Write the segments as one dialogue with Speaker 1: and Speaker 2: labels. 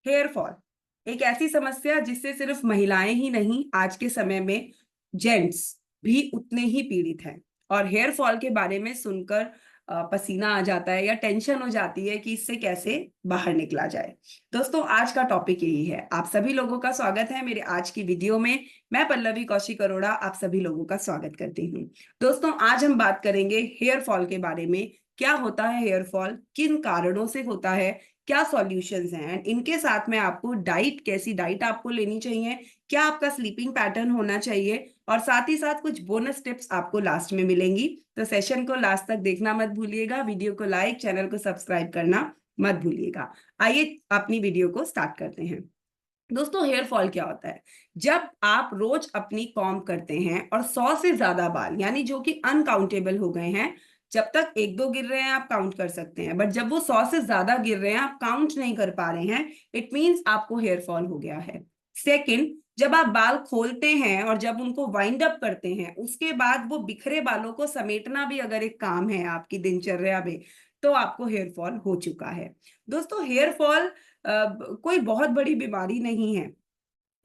Speaker 1: Hair fall एक ऐसी समस्या जिससे सिर्फ महिलाएं ही नहीं, आज के समय में जेंट्स भी उतने ही पीड़ित हैं। और हेयर फॉल के बारे में सुनकर पसीना आ जाता है या टेंशन हो जाती है कि इससे कैसे बाहर निकला जाए। दोस्तों, आज का टॉपिक यही है। आप सभी लोगों का स्वागत है मेरे आज की वीडियो में। मैं पल्लवी कौशिक अरोड़ा आप सभी लोगों का स्वागत करती हूँ। दोस्तों, आज हम बात करेंगे हेयर फॉल के बारे में। क्या होता है हेयर फॉल, किन कारणों से होता है, क्या सॉल्यूशंस हैं, एंड इनके साथ में आपको कैसी डाइट आपको लेनी चाहिए, क्या आपका स्लीपिंग पैटर्न होना चाहिए, और साथ ही साथ कुछ बोनस टिप्स आपको लास्ट में मिलेंगी। तो सेशन को लास्ट तक देखना मत भूलिएगा, वीडियो को लाइक, चैनल को सब्सक्राइब करना मत भूलिएगा। आइए अपनी वीडियो को स्टार्ट करते हैं। दोस्तों, हेयर फॉल क्या होता है? जब आप रोज अपनी कॉम्ब करते हैं और 100 से ज्यादा बाल, यानी जो कि अनकाउंटेबल हो गए हैं, जब तक एक दो गिर रहे हैं आप काउंट कर सकते हैं, बट जब वो 100 से ज्यादा गिर रहे हैं, आप काउंट नहीं कर पा रहे हैं, इट मीन्स आपको हेयर फॉल हो गया है। सेकंड, जब आप बाल खोलते हैं और जब उनको वाइंड अप करते हैं, उसके बाद वो बिखरे बालों को समेटना भी अगर एक काम है आपकी दिनचर्या में, तो आपको हेयर फॉल हो चुका है। दोस्तों, हेयर फॉल कोई बहुत बड़ी बीमारी नहीं है,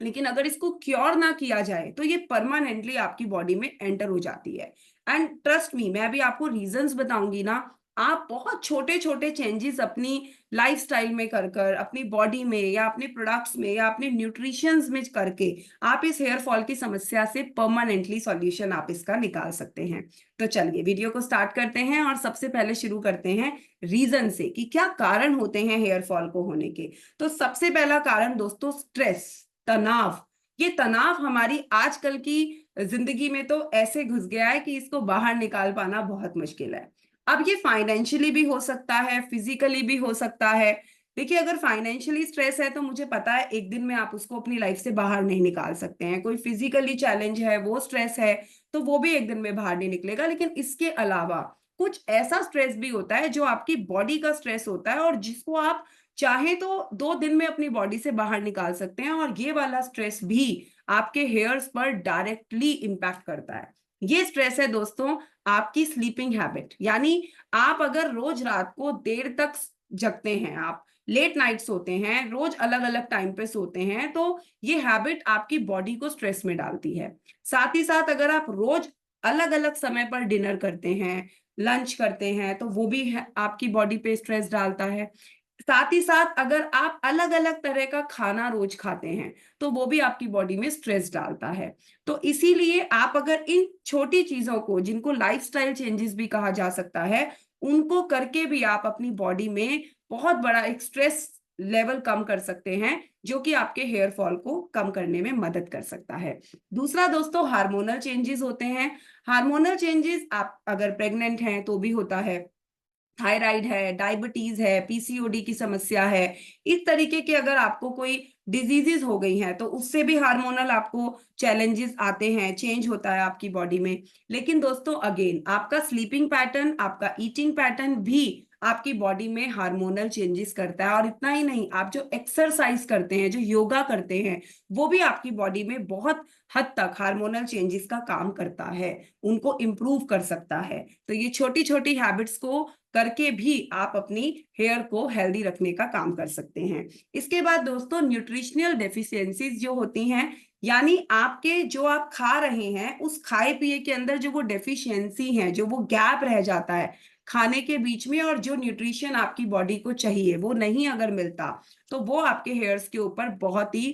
Speaker 1: लेकिन अगर इसको क्योर ना किया जाए तो ये परमानेंटली आपकी बॉडी में एंटर हो जाती है। एंड ट्रस्ट मी, मैं अभी आपको रीजंस बताऊंगी ना। आप बहुत छोटे छोटे चेंजेस अपनी लाइफस्टाइल में कर कर, अपनी बॉडी में या अपने प्रोडक्ट्स में या अपने न्यूट्रिशंस में करके, आप इस हेयर फॉल की समस्या से परमानेंटली सॉल्यूशन आप इसका निकाल सकते हैं। तो चलिए वीडियो को स्टार्ट करते हैं और सबसे पहले शुरू करते हैं रीजन से कि क्या कारण होते हैं हेयर फॉल को होने के। तो सबसे पहला कारण दोस्तों, स्ट्रेस, तनाव। ये तनाव हमारी आजकल की जिंदगी में तो ऐसे घुस गया है कि इसको बाहर निकाल पाना बहुत मुश्किल है। अब ये फाइनेंशियली भी हो सकता है, फिजिकली भी हो सकता है। देखिए, अगर फाइनेंशियली स्ट्रेस है तो मुझे पता है एक दिन में आप उसको अपनी लाइफ से बाहर नहीं निकाल सकते हैं। कोई फिजिकली चैलेंज है, वो स्ट्रेस है, तो वो भी एक दिन में बाहर नहीं निकलेगा। लेकिन इसके अलावा कुछ ऐसा स्ट्रेस भी होता है जो आपकी बॉडी का स्ट्रेस होता है और जिसको आप चाहे तो 2 दिन में अपनी बॉडी से बाहर निकाल सकते हैं, और ये वाला स्ट्रेस भी आपके हेयर्स पर डायरेक्टली इंपैक्ट करता है। ये स्ट्रेस है दोस्तों आपकी स्लीपिंग हैबिट, यानी आप अगर रोज रात को देर तक जगते हैं, आप लेट नाइट सोते हैं, रोज अलग अलग टाइम पे सोते हैं, तो ये हैबिट आपकी बॉडी को स्ट्रेस में डालती है। साथ ही साथ अगर आप रोज अलग अलग समय पर डिनर करते हैं, लंच करते हैं, तो वो भी आपकी बॉडी पे स्ट्रेस डालता है। साथ ही साथ अगर आप अलग अलग तरह का खाना रोज खाते हैं, तो वो भी आपकी बॉडी में स्ट्रेस डालता है। तो इसीलिए आप अगर इन छोटी चीजों को, जिनको लाइफस्टाइल चेंजेस भी कहा जा सकता है, उनको करके भी आप अपनी बॉडी में बहुत बड़ा एक स्ट्रेस लेवल कम कर सकते हैं, जो कि आपके हेयर फॉल को कम करने में मदद कर सकता है। दूसरा दोस्तों, हार्मोनल चेंजेस होते हैं। हार्मोनल चेंजेस आप अगर प्रेग्नेंट हैं तो भी होता है, थायराइड है, डायबिटीज है, पीसीओडी की समस्या है, इस तरीके के अगर आपको कोई डिजीजेस हो गई हैं, तो उससे भी हार्मोनल आपको चैलेंजेस आते हैं, चेंज होता है आपकी बॉडी में। लेकिन दोस्तों, अगेन आपका स्लीपिंग पैटर्न, आपका ईटिंग पैटर्न भी आपकी बॉडी में हार्मोनल चेंजेस करता है। और इतना ही नहीं, आप जो एक्सरसाइज करते हैं, जो योगा करते हैं, वो भी आपकी बॉडी में बहुत हद तक हार्मोनल चेंजेस का काम करता है, उनको इम्प्रूव कर सकता है। तो ये छोटी छोटी हैबिट्स को करके भी आप अपनी हेयर को हेल्दी रखने का काम कर सकते हैं। इसके बाद दोस्तों, न्यूट्रिशनल डेफिशिएंसीज जो होती हैं, यानी आपके जो आप खा रहे हैं उस खाए पिए के अंदर जो वो डेफिशिएंसी है, जो वो गैप रह जाता है खाने के बीच में, और जो न्यूट्रिशन आपकी बॉडी को चाहिए वो नहीं अगर मिलता, तो वो आपके हेयर्स के ऊपर बहुत ही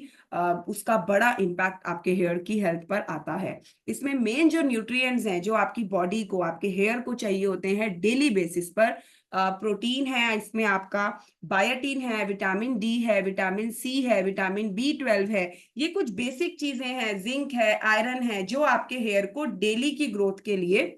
Speaker 1: उसका बड़ा इम्पैक्ट आपके हेयर की हेल्थ पर आता है। इसमें मेन जो न्यूट्रिएंट्स हैं, जो आपकी बॉडी को, आपके हेयर को चाहिए होते हैं डेली बेसिस पर, प्रोटीन है इसमें, आपका बायोटीन है, विटामिन डी है, विटामिन सी है, विटामिन बी 12 है। ये कुछ बेसिक चीजें हैं, जिंक है, आयरन है, जो आपके हेयर को डेली की ग्रोथ के लिए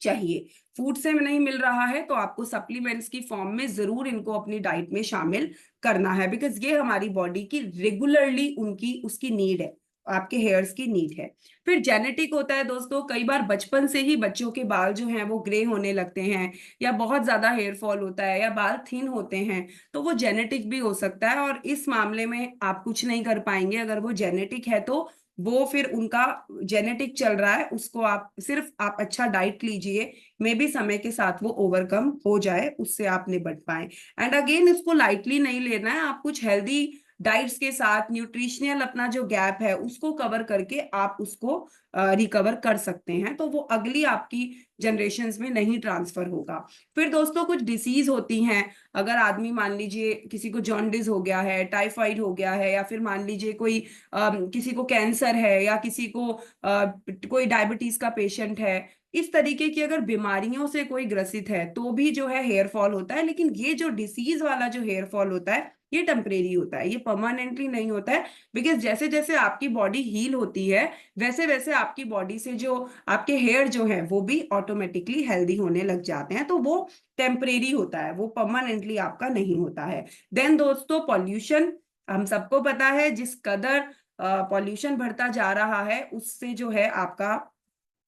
Speaker 1: चाहिए। फूड से नहीं मिल रहा है तो आपको सप्लीमेंट्स की फॉर्म में जरूर इनको अपनी डाइट में शामिल करना है, बिकॉज ये हमारी बॉडी की रेगुलरली उनकी उसकी नीड है, आपके हेयर्स की नीड है। फिर जेनेटिक होता है दोस्तों, कई बार बचपन से ही बच्चों के बाल जो हैं वो ग्रे होने लगते हैं, या बहुत ज्यादा हेयर फॉल होता है, या बाल थिन होते हैं, तो वो जेनेटिक भी हो सकता है। और इस मामले में आप कुछ नहीं कर पाएंगे। अगर वो जेनेटिक है तो वो फिर उनका जेनेटिक चल रहा है, उसको आप सिर्फ आप अच्छा डाइट लीजिए, मे भी समय के साथ वो ओवरकम हो जाए, उससे आप निपट पाए। एंड अगेन इसको लाइटली नहीं लेना है, आप कुछ हेल्दी डाइट्स के साथ न्यूट्रिशनल अपना जो गैप है उसको कवर करके आप उसको रिकवर कर सकते हैं, तो वो अगली आपकी जनरेशन्स में नहीं ट्रांसफर होगा। फिर दोस्तों कुछ डिसीज होती हैं, अगर आदमी मान लीजिए किसी को जॉन्डिस हो गया है, टाइफाइड हो गया है, या फिर मान लीजिए कोई किसी को कैंसर है, या किसी को कोई डायबिटीज का पेशेंट है, इस तरीके की अगर बीमारियों से कोई ग्रसित है तो भी जो है हेयर फॉल होता है। लेकिन ये जो डिसीज वाला जो हेयर फॉल होता है ये टेम्परेरी होता है, ये परमानेंटली नहीं होता है। बिकॉज जैसे जैसे आपकी बॉडी हील होती है वैसे वैसे आपकी बॉडी से जो आपके हेयर जो है वो भी ऑटोमेटिकली हेल्दी होने लग जाते हैं, तो वो टेम्परेरी होता है, वो परमानेंटली आपका नहीं होता है। देन दोस्तों पॉल्यूशन, हम सबको पता है जिस कदर पॉल्यूशन बढ़ता जा रहा है उससे जो है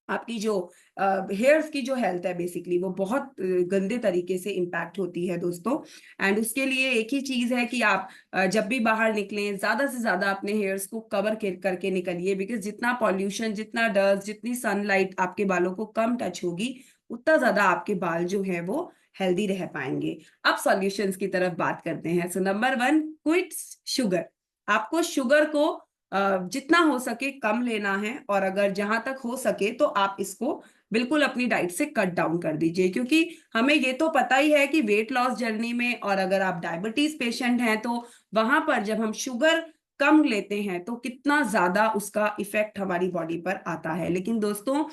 Speaker 1: आपकी जो हेयर्स की जो हेल्थ है बेसिकली वो बहुत गंदे तरीके से इम्पैक्ट होती है दोस्तों। एंड उसके लिए एक ही चीज है कि आप जब भी बाहर निकलें ज्यादा से ज्यादा अपने हेयर्स को कवर करके निकलिए, बिकॉज जितना पॉल्यूशन, जितना डस्ट, जितनी सनलाइट आपके बालों को कम टच होगी उतना ज्यादा आपके बाल जो है वो हेल्दी रह पाएंगे। अब सॉल्यूशंस की तरफ बात करते हैं। So number 1, quit sugar. आपको शुगर को जितना हो सके कम लेना है, और अगर जहां तक हो सके तो आप इसको बिल्कुल अपनी डाइट से कट डाउन कर दीजिए, क्योंकि हमें ये तो पता ही है कि वेट लॉस जर्नी में, और अगर आप डायबिटीज पेशेंट हैं तो वहां पर जब हम शुगर कम लेते हैं तो कितना ज्यादा उसका इफेक्ट हमारी बॉडी पर आता है। लेकिन दोस्तों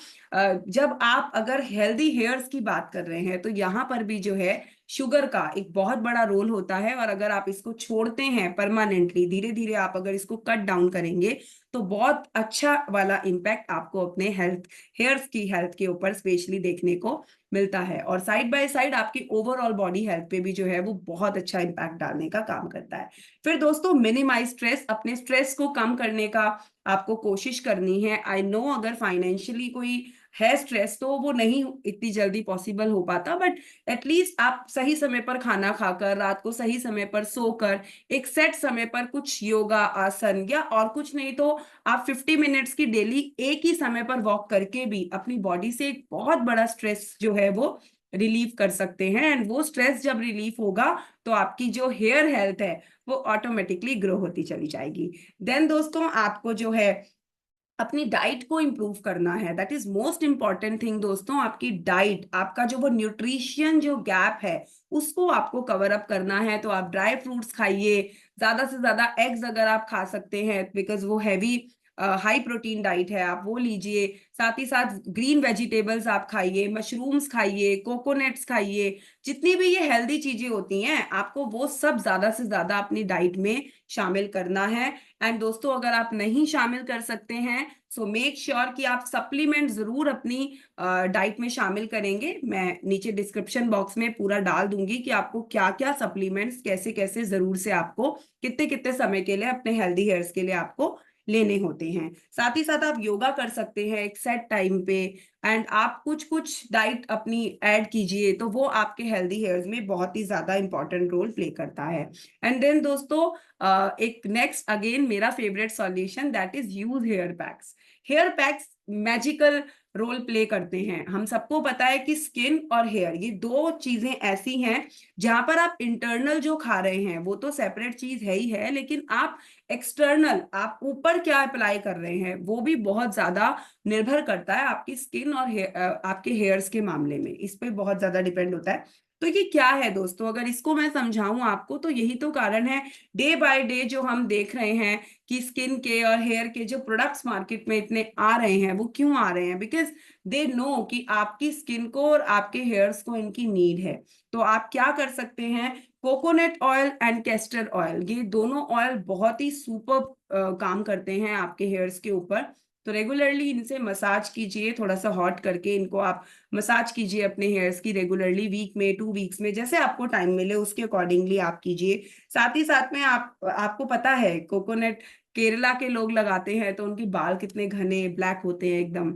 Speaker 1: जब आप अगर हेल्दी हेयर्स की बात कर रहे हैं तो यहाँ पर भी जो है शुगर का एक बहुत बड़ा रोल होता है, और अगर आप इसको छोड़ते हैं परमानेंटली, धीरे धीरे आप अगर इसको कट डाउन करेंगे तो बहुत अच्छा वाला इम्पैक्ट आपको अपने हेयर्स की हेल्थ के ऊपर स्पेशली देखने को मिलता है, और साइड बाय साइड आपकी ओवरऑल बॉडी हेल्थ पे भी जो है वो बहुत अच्छा इम्पैक्ट डालने का काम करता है। फिर दोस्तों मिनिमाइज स्ट्रेस, अपने स्ट्रेस को कम करने का आपको कोशिश करनी है। आई नो अगर फाइनेंशियली कोई है स्ट्रेस तो वो नहीं इतनी जल्दी पॉसिबल हो पाता, बट एटलीस्ट आप सही समय पर खाना खाकर, रात को सही समय पर सोकर, एक सेट समय पर कुछ योगा आसन, या और कुछ नहीं तो आप 50 मिनट्स की डेली एक ही समय पर वॉक करके भी अपनी बॉडी से एक बहुत बड़ा स्ट्रेस जो है वो रिलीव कर सकते हैं। एंड वो स्ट्रेस जब रिलीव होगा तो आपकी जो हेयर हेल्थ है वो ऑटोमेटिकली ग्रो होती चली जाएगी। देन दोस्तों आपको जो है अपनी डाइट को इम्प्रूव करना है, that is most important thing दोस्तों। आपकी डाइट, आपका जो वो न्यूट्रिशन जो गैप है उसको आपको कवर अप करना है, तो आप ड्राई फ्रूट्स खाइए, ज्यादा से ज्यादा एग्स अगर आप खा सकते हैं बिकॉज वो हैवी हाई प्रोटीन डाइट है, आप वो लीजिए। साथ ही साथ ग्रीन वेजिटेबल्स आप खाइए, मशरूम्स खाइए, कोकोनट्स खाइए, जितनी भी ये हेल्दी चीजें होती हैं आपको वो सब ज्यादा से ज्यादा अपनी डाइट में शामिल करना है। एंड दोस्तों अगर आप नहीं शामिल कर सकते हैं सो मेक श्योर कि आप सप्लीमेंट जरूर अपनी डाइट में शामिल करेंगे। मैं नीचे डिस्क्रिप्शन बॉक्स में पूरा डाल दूंगी कि आपको क्या क्या सप्लीमेंट्स कैसे कैसे जरूर से आपको कितने कितने समय के लिए अपने हेल्दी हेयर्स के लिए आपको लेने होते हैं। साथ ही साथ आप योगा कर सकते हैं एक सेट टाइम पे, एंड आप कुछ कुछ डाइट अपनी ऐड कीजिए तो वो आपके हेल्दी हेयर्स में बहुत ही ज्यादा इंपॉर्टेंट रोल प्ले करता है। एंड देन दोस्तों एक नेक्स्ट अगेन मेरा favourite solution, that is use hair packs. Hair packs magical role play करते हैं। हम सबको पता है कि स्किन और हेयर ये दो चीजें ऐसी हैं जहां पर आप इंटरनल जो खा रहे हैं वो तो सेपरेट चीज है ही है, लेकिन आप एक्सटर्नल आप ऊपर क्या अप्लाई कर रहे हैं वो भी बहुत ज्यादा निर्भर करता है आपकी स्किन और आपके हेयर्स के मामले में, इस पे बहुत ज्यादा डिपेंड होता है। तो ये क्या है दोस्तों, अगर इसको मैं समझाऊं आपको तो यही तो कारण है डे बाय डे जो हम देख रहे हैं कि स्किन के और हेयर के जो प्रोडक्ट्स मार्केट में इतने आ रहे हैं, वो क्यों आ रहे हैं? बिकॉज दे नो कि आपकी स्किन को और आपके हेयर्स को इनकी नीड है। तो आप क्या कर सकते हैं, coconut oil and castor oil, ये दोनों ऑयल बहुत ही सुपर काम करते हैं आपके हेयर्स के ऊपर। तो रेगुलरली इनसे मसाज कीजिए, थोड़ा सा हॉट करके इनको आप मसाज कीजिए अपने हेयर्स की रेगुलरली, वीक में 2 वीक्स में जैसे आपको टाइम मिले उसके अकॉर्डिंगली आप कीजिए। साथ ही साथ में आपको पता है कोकोनट केरला के लोग लगाते हैं तो उनके बाल कितने घने ब्लैक होते हैं एकदम,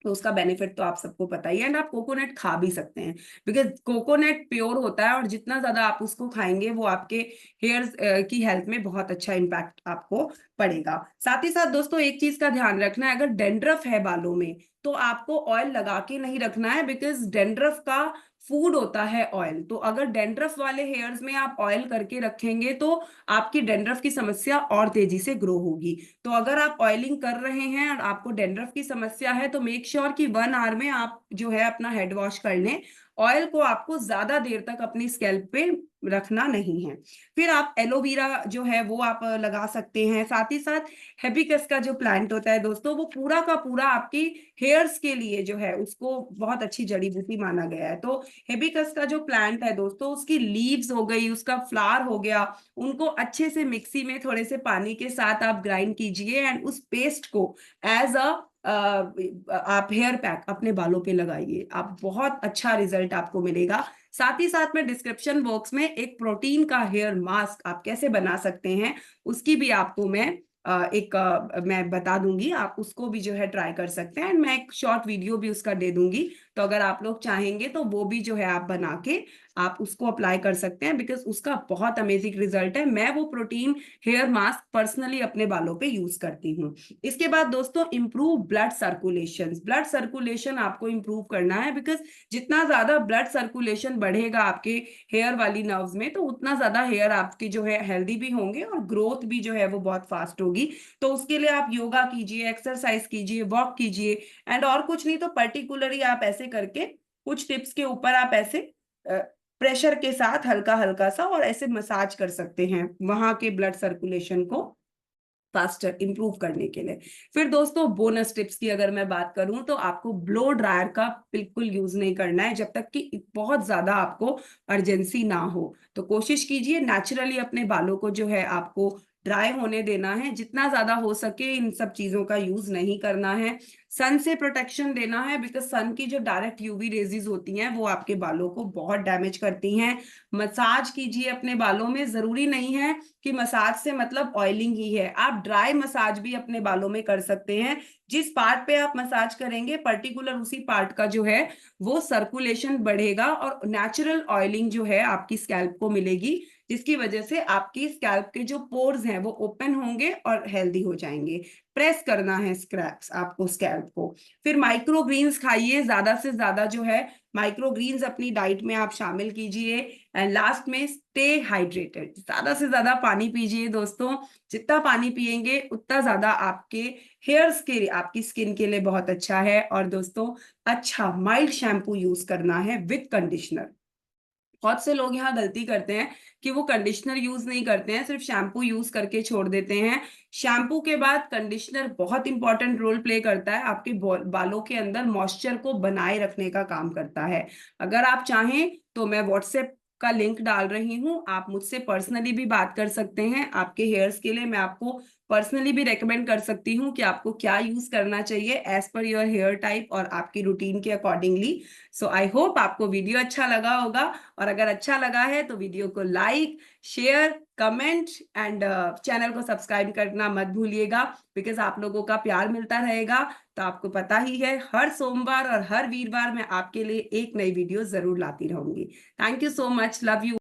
Speaker 1: तो उसका बेनिफिट तो आप सबको पता ही है। एंड आप कोकोनट खा भी सकते हैं, बिकॉज कोकोनट प्योर होता है और जितना ज्यादा आप उसको खाएंगे वो आपके हेयर की हेल्थ में बहुत अच्छा इम्पैक्ट आपको पड़ेगा। साथ ही साथ दोस्तों एक चीज का ध्यान रखना है, अगर डेंड्रफ है बालों में तो आपको ऑयल लगा के नहीं रखना है, बिकॉज डेंड्रफ का फूड होता है ऑयल। तो अगर डेंड्रफ वाले हेयर्स में आप ऑयल करके रखेंगे तो आपकी डेंड्रफ की समस्या और तेजी से ग्रो होगी। तो अगर आप ऑयलिंग कर रहे हैं और आपको डेंड्रफ की समस्या है तो मेक श्योर कि 1 आवर में आप जो है अपना हेड वॉश कर लें। ऑयल को आपको ज्यादा देर तक अपनी स्कैल्प पे रखना नहीं है। फिर आप एलोवेरा जो है वो आप लगा सकते हैं। साथ ही साथ हेबिस्कस का जो प्लांट होता है दोस्तों, वो पूरा का पूरा आपकी हेयर्स के लिए जो है उसको बहुत अच्छी जड़ी बूटी माना गया है। तो हेबिस्कस का जो प्लांट है दोस्तों, उसकी लीव्स हो गई, उसका फ्लावर हो गया, उनको अच्छे से मिक्सी में थोड़े से पानी के साथ आप ग्राइंड कीजिए एंड उस पेस्ट को एज अ आप हेयर पैक अपने बालों पे लगाइए। आप बहुत अच्छा रिजल्ट आपको मिलेगा। साथ ही साथ में डिस्क्रिप्शन बॉक्स में एक प्रोटीन का हेयर मास्क आप कैसे बना सकते हैं उसकी भी आपको मैं मैं बता दूंगी। आप उसको भी जो है ट्राई कर सकते हैं एंड मैं एक शॉर्ट वीडियो भी उसका दे दूंगी। तो अगर आप लोग चाहेंगे तो वो भी जो है आप बना के आप उसको अप्लाई कर सकते हैं, बिकॉज उसका बहुत अमेजिंग रिजल्ट है। मैं वो प्रोटीन हेयर मास्क पर्सनली अपने बालों पे यूज करती हूँ। इसके बाद दोस्तों improve blood circulation. Blood circulation आपको इंप्रूव करना है, बिकॉज जितना ज्यादा ब्लड सर्कुलेशन बढ़ेगा आपके हेयर वाली नर्व्स में तो उतना ज्यादा हेयर आपके जो है हेल्दी भी होंगे और ग्रोथ भी जो है वो बहुत फास्ट होगी। तो उसके लिए आप योगा कीजिए, एक्सरसाइज कीजिए, वॉक कीजिए एंड और कुछ नहीं तो पर्टिकुलरली आप ऐसे करके कुछ टिप्स के ऊपर आप ऐसे प्रेशर के साथ हल्का हल्का सा और ऐसे मसाज कर सकते हैं वहां के ब्लड सर्कुलेशन को फास्टर इंप्रूव करने के लिए। फिर दोस्तों बोनस टिप्स की अगर मैं बात करूं तो आपको ब्लो ड्रायर का बिल्कुल यूज नहीं करना है जब तक कि बहुत ज्यादा आपको अर्जेंसी ना हो। तो कोशिश कीजिए नेचुरली अपने बालों को जो है आपको ड्राई होने देना है, जितना ज्यादा हो सके इन सब चीजों का यूज नहीं करना है। सन से प्रोटेक्शन देना है, बिकॉज सन की जो डायरेक्ट यूवी रेजेस होती हैं वो आपके बालों को बहुत डैमेज करती हैं। मसाज कीजिए अपने बालों में, जरूरी नहीं है कि मसाज से मतलब ऑयलिंग ही है, आप ड्राई मसाज भी अपने बालों में कर सकते हैं। जिस पार्ट पे आप मसाज करेंगे पर्टिकुलर उसी पार्ट का जो है वो सर्कुलेशन बढ़ेगा और नेचुरल ऑयलिंग जो है आपकी स्कैल्प को मिलेगी, जिसकी वजह से आपकी स्कैल्प के जो पोर्स हैं वो ओपन होंगे और हेल्दी हो जाएंगे। प्रेस करना है स्क्रैप्स आपको स्कैल्प को। फिर माइक्रो ग्रीन्स खाइए, ज्यादा से ज्यादा जो है माइक्रो ग्रीन्स अपनी डाइट में आप शामिल कीजिए। एंड लास्ट में स्टे हाइड्रेटेड, ज्यादा से ज्यादा पानी पीजिए दोस्तों। जितना पानी पिएंगे उतना ज्यादा आपके हेयर्स के लिए, आपकी स्किन के लिए बहुत अच्छा है। और दोस्तों अच्छा माइल्ड शैम्पू यूज करना है विद कंडीशनर। बहुत से लोग यहाँ गलती करते हैं कि वो कंडीशनर यूज नहीं करते हैं, सिर्फ शैम्पू यूज करके छोड़ देते हैं। शैम्पू के बाद कंडीशनर बहुत इंपॉर्टेंट रोल प्ले करता है, आपके बालों के अंदर मॉइस्चर को बनाए रखने का काम करता है। अगर आप चाहें तो मैं व्हाट्सएप का लिंक डाल रही हूँ, आप मुझसे पर्सनली भी बात कर सकते हैं। आपके हेयर्स के लिए मैं आपको पर्सनली भी रेकमेंड कर सकती हूँ कि आपको क्या यूज करना चाहिए as per your hair type और आपकी रूटीन के अकॉर्डिंगली। सो आई होप आपको वीडियो अच्छा लगा होगा, और अगर अच्छा लगा है तो वीडियो को like, share, comment and channel को सब्सक्राइब करना मत भूलिएगा, बिकॉज आप लोगों का प्यार मिलता रहेगा। तो आपको पता ही है हर सोमवार और हर वीरवार मैं आपके लिए एक नई वीडियो जरूर लाती रहूंगी। Thank you so much, love you.